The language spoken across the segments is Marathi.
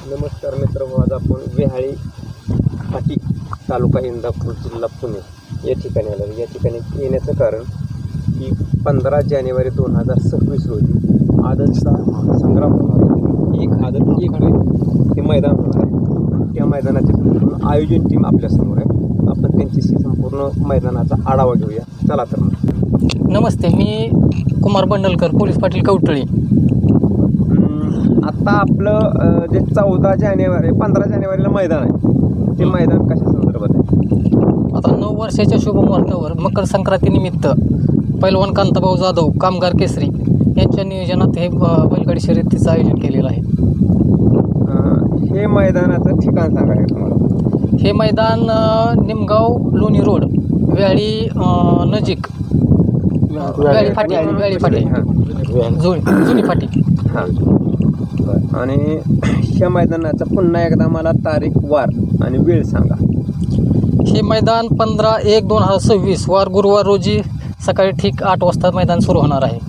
नमस्कार मित्रांनो, आज आपण वेहाळी फाटी तालुका इंदापूर जिल्हा पुणे या ठिकाणी आलो. या ठिकाणी येण्याचं कारण की 15 जानेवारी 2026 रोजी आदतचा संग्राम होणार आहे. एक आदत एक वेळ हे मैदान होणार आहे. त्या मैदानाचे संपूर्ण आयोजन टीम आपल्यासमोर आहे. आपण त्यांच्याशी संपूर्ण मैदानाचा आढावा घेऊया. चला तर मग. नमस्ते, मी कुमार बंडलकर, पोलीस पाटील कवटळी. आता आपलं जे 15 जानेवारीला मैदान आहे, ते मैदान कशा संदर्भात आहे? आता 9 वर्षाच्या शुभमुहूर्तावर मकर संक्रांतीनिमित्त पैलवान कांताभाऊ जाधव, कामगार केसरी यांच्या नियोजनात हे बैलगाडी शर्यतीचं आयोजन केलेलं आहे. हे मैदानाचं ठिकाण सांगा तुम्हाला. हे मैदान निमगाव लोणी रोड, वेहाळी नजीक, वेहाळी फाटी जुनी फाटी. हां, आणि ह्या मैदानाचा पुन्हा एकदा मला तारीख, वार आणि वेळ सांगा. हे मैदान 15/1/2026 वार गुरुवार रोजी सकाळी ठीक 8 वाजता मैदान सुरू होणार आहे.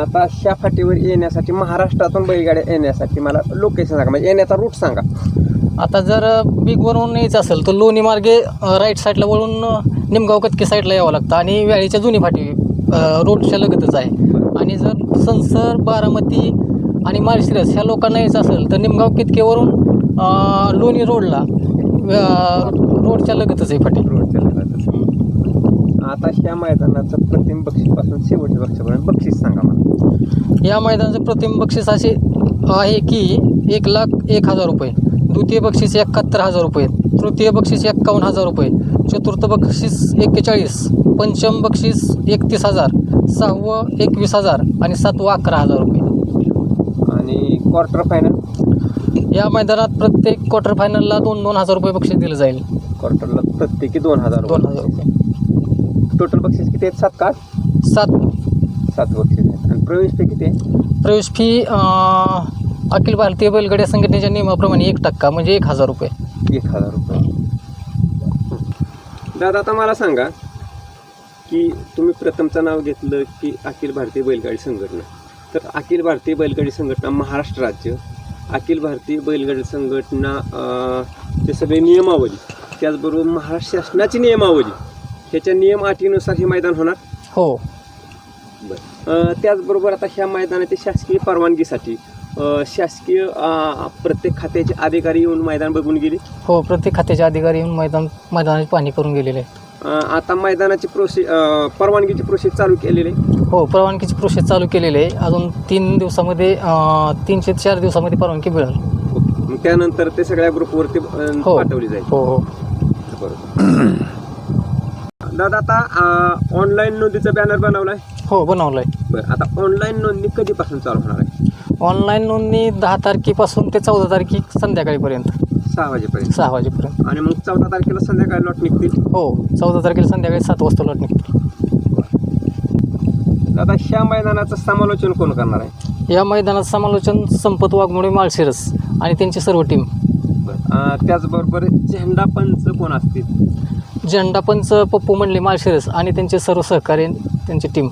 आता ह्या फाटीवर येण्यासाठी, महाराष्ट्रातून बैलगाड्या येण्यासाठी मला लोकेशन सांगा, म्हणजे येण्याचा रूट सांगा. आता जर बिगवरून यायचं असेल तर लोणी मार्गे राईट साईडला वळून निमगाव कतकी साईडला यावं लागतं आणि वेळीच्या जुनी फाटी रोडच्या लगतच आहे. आणि जर संसर, बारामती आणि माळशिरस ह्या लोकांना यायचं असेल तर निमगाव कितकेवरून लोणी रोडला रोडच्या लगतच आहे फाटी. रोडच्या लगतच. आता ह्या मैदानाचं प्रतिम बक्षीसपासून शेवटच्या बक्षीसपर्यंत बक्षीस सांगा मला. या मैदानाचं प्रतिम बक्षीस असे आहे की 1,01,000 रुपये, द्वितीय बक्षीस 71,000 रुपये, तृतीय बक्षीस 51,000 रुपये, चतुर्थ बक्षीस 41, पंचम बक्षीस 31,000, 6वं 21,000 आणि 7वं 11,000 रुपये. आणि क्वार्टर फायनल? या मैदानात प्रत्येक क्वार्टर फायनलला 2,000 रुपये बक्षीस दिलं जाईल. क्वार्टरला प्रत्येकी 2,000 रुपये. टोटल बक्षीस किती आहेत? 7 का? 7 बक्षीस आहेत. आणि प्रवेश फी किती आहे? प्रवेश फी अखिल भारतीय बैलगाडी संघटनेच्या नियमाप्रमाणे 1% म्हणजे 1,000 रुपये. 1,000 रुपये. दादा, आता मला सांगा की तुम्ही प्रथमचं नाव घेतलं की अखिल भारतीय बैलगाडी संघटना. तर अखिल भारतीय बैलगाडी संघटना महाराष्ट्र राज्य, अखिल भारतीय बैलगाडी संघटना ते सगळे नियमावली, त्याचबरोबर महाराष्ट्र शासनाची नियमावली, ह्याच्या नियम अटीनुसार हे मैदान होणार? हो. बरं. त्याचबरोबर आता ह्या मैदानाच्या शासकीय परवानगीसाठी शासकीय प्रत्येक खात्याचे अधिकारी येऊन मैदान बघून गेले? हो, प्रत्येक खात्याचे अधिकारी येऊन मैदानाची पाहणी करून गेलेले आहे. आता मैदानाची परवानगीची प्रोसेस चालू केलेली आहे? हो, परवानगीची प्रोसेस चालू केलेली आहे. अजून 3 दिवसामध्ये 3 ते 4 दिवसामध्ये परवानगी मिळेल. मग त्यानंतर ते सगळ्या ग्रुपवरती पाठवली जाईल? हो हो, बरोबर. दादा, आता ऑनलाईन नोंदीचा बॅनर बनवलाय? हो, बनवलं आहे. बरं. आता ऑनलाईन नोंदणी कधीपासून चालू होणार आहे? ऑनलाईन नोंदणी 10 तारखेपासून ते 14 तारखे संध्याकाळीपर्यंत, 6 वाजेपर्यंत. 6 वाजेपर्यंत. आणि मग 14 तारखेला संध्याकाळी लॉट निघतील? हो, 14 तारखेला संध्याकाळी 7 वाजता लॉट निघतील. दादा, ह्या मैदानाचं समालोचन कोण करणार आहे? या मैदानात समालोचन संपत वाघमोडे, माळशिरस आणि त्यांची सर्व टीम. त्याचबरोबर झेंडा पंच कोण असतील? झेंडा पंच पप्पू मंडले, माळशिरस आणि त्यांचे सर्व सहकारी, त्यांची टीम.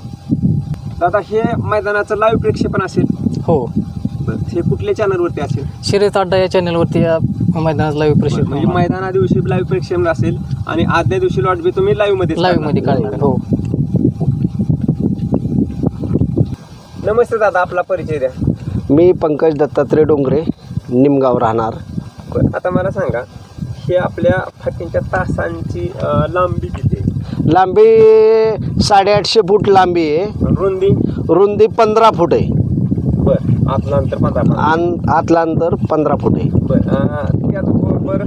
दादा, हे मैदानाचं लाईव्ह प्रक्षेपण असेल? हो. हे कुठल्या चॅनलवरती असेल? शर्यत अड्डा या चॅनलवरती या मैदानात लाईव्ह प्रक्षेपण. म्हणजे मैदाना दिवशी लाईव्ह प्रक्षेपण असेल आणि आदल्या दिवशी लॉट बी तुम्ही लाईव्ह मध्ये काढणार? हो. नमस्ते दादा, आपला परिचय द्या. मी पंकज दत्तात्रय डोंगरे, निमगाव राहणार. आता मला सांगा, हे आपल्या फाटींच्या तासांची लांबी किती आहे? लांबी 850 फूट लांबी आहे. रुंदी 15 फूट आहे. बरं. आतलं अंतर 15? आतलं अंतर 15 फूट आहे. बरं. त्याचबरोबर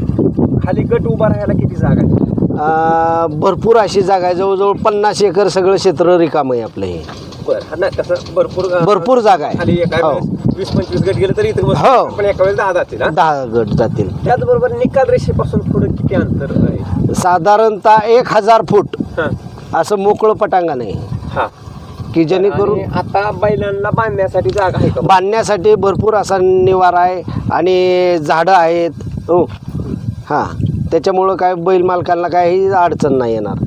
खाली गट उभा राहायला किती जागा आहे? भरपूर अशी जागा आहे. जवळजवळ 50 एकर सगळं क्षेत्र रिकाम आहे आपलं हे. बरं. नाही, तसं भरपूर जागा आहे. खाली एका 20-25 गट गेले तरी इथे हो, पण एका वेळेस 10 जातील. 10 गट जातील. त्याचबरोबर निकाल रेषेपासून पुढे किती अंतर आहे? साधारणतः 1,000 फूट असं मोकळं पटांगण आहे. हा, की जेणेकरून आता बैलांना बांधण्यासाठी जागा आहे का? बांधण्यासाठी भरपूर असा निवारा आहे आणि झाडं आहेत. हो. हां, त्याच्यामुळं काय बैल मालकांना काही अडचण नाही येणार.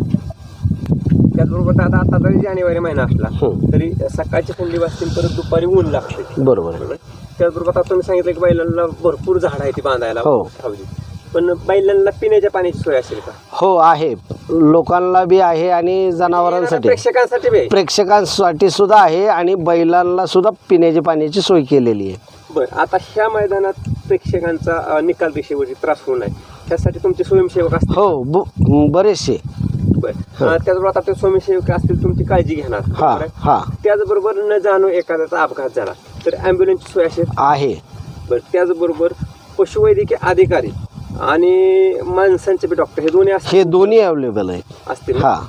त्याचबरोबर दादा आता जरी जानेवारी महिना असला तरी सकाळची थंडी वाजतील परत दुपारी ऊन लागते. बरोबर. त्याचबरोबर आता तुम्ही सांगितलं की बैलांना भरपूर झाड आहे ती बांधायला हो. हवेत. पण बैलांना पिण्याच्या पाण्याची सोय असेल का? हो आहे, लोकांना बी आहे आणि जनावरांसाठी प्रेक्षकांसाठी बी आहे. प्रेक्षकांसाठी सुद्धा आहे आणि बैलांना सुद्धा पिण्याच्या पाण्याची सोय केलेली आहे. बरं, आता ह्या मैदानात प्रेक्षकांचा निकाल रेषेवरती त्रास होऊ नये त्यासाठी तुमचे स्वयंसेवक असतील. हो बरेचसे. त्याचबरोबर आता ते स्वयंसेवक असतील तुमची काळजी घेणार. हा बरोबर आहे? हा त्याचबरोबर न जाणू एखाद्याचा अपघात झाला तर ॲम्ब्युलन्सची सोय असेल. आहे. बरं, त्याचबरोबर पशुवैद्यकीय अधिकारी आणि माणसांचे बी डॉक्टर हे दोन्ही हे दोन्ही अवेलेबल आहेत. असतील ना? हा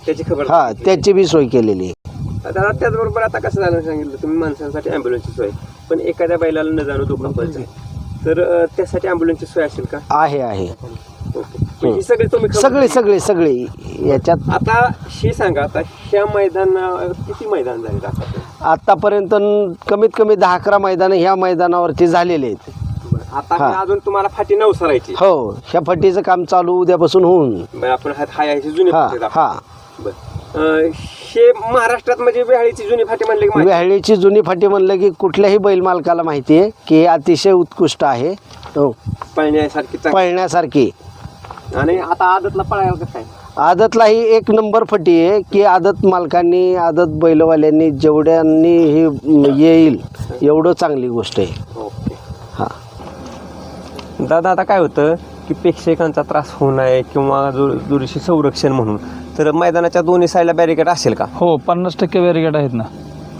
त्याची खबर हा त्याची बी सोय केलेली आहे. आता त्याचबरोबर आता कसं झालं सांगितलं तुम्ही माणसांसाठी ॲम्ब्युलन्सची सोय, पण एखाद्या बैलाला न जाणू दुखापत झाली तर त्यासाठी ॲम्ब्युलन्सची सोय असेल का? आहे आहे ओके. पण ही सगळी तुम्ही खबर- सगळी याच्यात. आता हे सांगा, आता ह्या मैदान किती मैदान झाले आतापर्यंत कमीत कमी 10-11 मैदान ह्या मैदानावरती झालेले आहेत. आता हा. अजून तुम्हाला फाटी नवसारायची. हो, ह्या फटीचं काम चालू उद्यापासून होऊन. बरं, आपण ह्याची जुनी हा फाटी हा बरं. हे महाराष्ट्रात म्हणजे वेहाळीची जुनी फाटी म्हणले की माहिती? वेहळीची जुनी फाटी म्हणलं की कुठल्याही बैल मालकाला माहिती आहे की हे अतिशय उत्कृष्ट आहे. हो, पळण्यासारखी चांगली. पळण्यासारखी. आणि आता आदतला पळायला कसं आहे? आदतलाही एक नंबर फटी आहे की आदत मालकांनी आदत बैलवाल्यांनी जेवढ्यांनी हे येईल एवढं चांगली गोष्ट आहे. ओके. हा. दादा आता काय होतं की प्रेक्षकांचा त्रास होऊ नये किंवा दुरुस्ती संरक्षण म्हणून तर मैदानाच्या दोन्ही साईडला बॅरिकेड असेल का? हो 50% बॅरिकेड आहेत ना.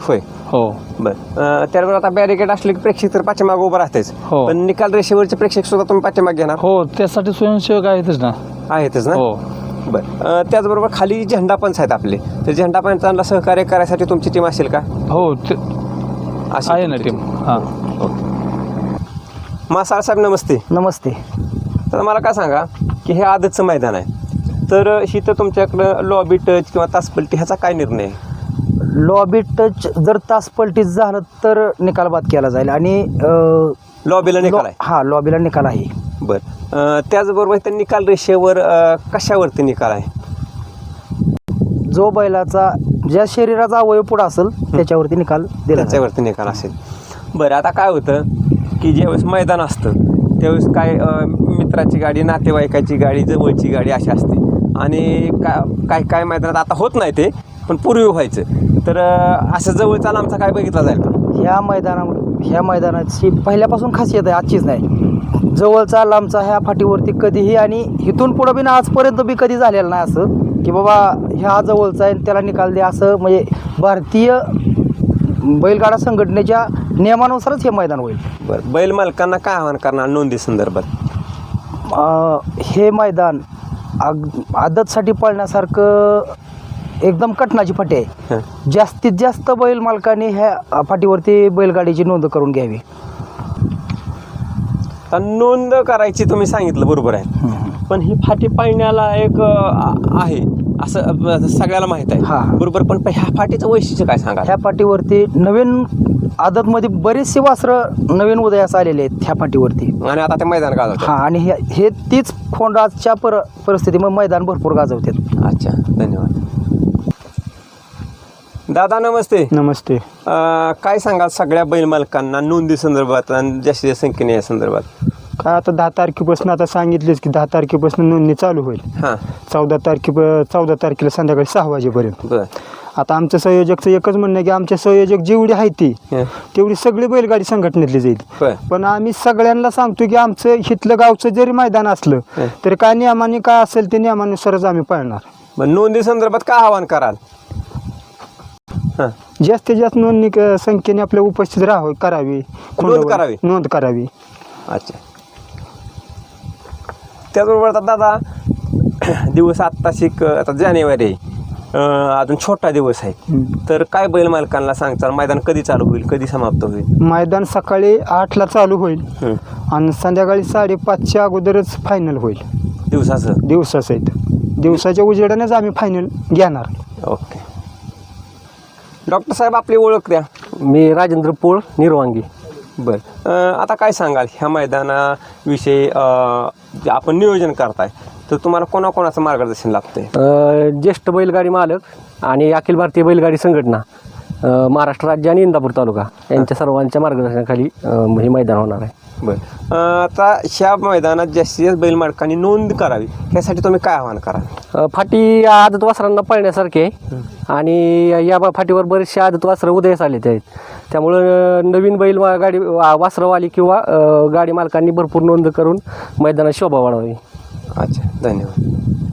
होय. हो बरं, त्याबरोबर आता बॅरिकेड असले की प्रेक्षक तर पाठीमागे उभं राहतेच. हो. पण निकाल रेषेवरचे प्रेक्षक सुद्धा तुम्ही पाठीमागे घेणार हो त्यासाठी स्वयंसेवक आहेतच ना. आहेतच ना? हो बरं, त्याचबरोबर खाली झेंडा पंच आहेत आपले, तर झेंडा पंचांना सहकार्य करायसाठी तुमची टीम असेल का? हो असेल आहे ना तुमची टीम. हां मासाळ साहेब नमस्ते. नमस्ते. तर मला काय सांगा की हे आदतचं मैदान आहे, तर ही तर तुमच्याकडं लॉबी टच किंवा तासपलटी ह्याचा काय निर्णय आहे? लॉबी टच जर तास पलटीच झालं तर निकाल बाद केला जाईल आणि लॉबीला निकाल आहे. हा लॉबीला निकाल आहे. बरं, त्याचबरोबर त्या निकाल रेषेवर कशावरती निकाल आहे? जो बैलाचा ज्या शरीराचा अवयव पुढं असेल त्याच्यावरती निकाल दिला जाईल. त्याच्यावरती निकाल असेल. बरं, आता काय होतं की ज्यावेळेस मैदान असतं त्यावेळेस काय मित्राची गाडी, नातेवाईकाची गाडी, जवळची गाडी अशी असते आणि काय मैदानात आता होत नाही ते, पण पूर्वी व्हायचं. तर असं जवळचा लांबचा काय बघितला जाईल का? ह्या मैदानाची पहिल्यापासून खासियत आहे, आजचीच नाही. जवळचा लांबचा ह्या फाटीवरती कधीही आणि इथून पुढं बी ना आजपर्यंत बी कधी झालेलं नाही असं की बाबा ह्या जवळचा आहे त्याला निकाल द्या असं. म्हणजे भारतीय बैलगाडा संघटनेच्या नियमानुसारच हे मैदान होईल. बरं, बैल मालकांना काय आवाहन करणार नोंदी संदर्भात? हे मैदान आदतसाठी पळण्यासारखं एकदम कटनाची फाटी आहे. जास्तीत जास्त बैल मालकांनी ह्या फाटीवरती बैलगाडीची नोंद करून घ्यावी. नोंद करायची तुम्ही सांगितलं बरोबर आहे, पण ही फाटी पाळण्याला एक आहे असं सगळ्याला माहीत आहे. हां. बरोबर, पण ह्या फाटीचं वैशिष्ट्य काय सांगा? ह्या फाटीवरती नवीन आदतमध्ये बरेचसे वासरं नवीन उदयास आलेले आहेत ह्या फाटीवरती. आणि आता ते मैदान गाजवतात. हां आणि हे तीच खोंडाच्या परिस्थितीमुळे मैदान भरपूर गाजवतात. अच्छा, धन्यवाद. दादा नमस्ते. नमस्ते. काय सांगाल सगळ्या बैल मालकांना नोंदी संदर्भात आणि जास्तीत जास्त संख्येने या संदर्भात? काय आता 10 तारखेपासून आता सांगितलेच की 10 तारखेपासून नोंदणी चालू होईल. हां. 14 तारखेला संध्याकाळी 6 वाजेपर्यंत. बरं. आता आमचं संयोजकचं एकच म्हणणं आहे की आमच्या संयोजक जेवढी आहे ती तेवढी सगळी बैलगाडी संघटनेतली जाईल. बरं. पण आम्ही सगळ्यांना सांगतो की आमचं इथलं गावचं जरी मैदान असलं तरी काय नियमाने काय असेल ते नियमानुसारच आम्ही पळणार. मग नोंदी संदर्भात काय आवाहन कराल? जास्तीत जास्त नोंदणी संख्येने आपल्या उपस्थित करावी. नोंद करावी. अच्छा. त्याचबरोबर आता दादा दिवस आता जानेवारी आहे, अजून छोटा दिवस आहे, तर काय बैल मालकांना सांगताल मैदान कधी चालू होईल, कधी समाप्त होईल? मैदान सकाळी 8ला चालू होईल आणि संध्याकाळी 5:30च्या अगोदरच फायनल होईल. दिवसासहित दिवसाच्या उजेडानेच आम्ही फायनल घेणार. ओके. डॉक्टर साहेब आपली ओळख द्या. मी राजेंद्र पोळ, निर्वांगी. बरं, आता काय सांगाल ह्या मैदानाविषयी जे आपण नियोजन करताय तर तुम्हाला कोणाकोणाचं मार्गदर्शन लागतंय? ज्येष्ठ बैलगाडी मालक आणि अखिल भारतीय बैलगाडी संघटना महाराष्ट्र राज्य आणि इंदापूर तालुका यांच्या सर्वांच्या मार्गदर्शनाखाली हे मैदान होणार आहे. बरं आता ह्या मैदानात जास्तीत जास्त बैल मालकांनी नोंद करावी यासाठी तुम्ही काय आवाहन करा? फाटी आदत वासरांना पळण्यासारखी आहे आणि या फाटीवर बरेचसे आदत वासरं उदयास आलेले आहेत. त्यामुळं नवीन बैल गाडी वासरवाली किंवा गाडी मालकांनी भरपूर नोंद करून मैदानात शोभा वाढवावी. अच्छा, धन्यवाद.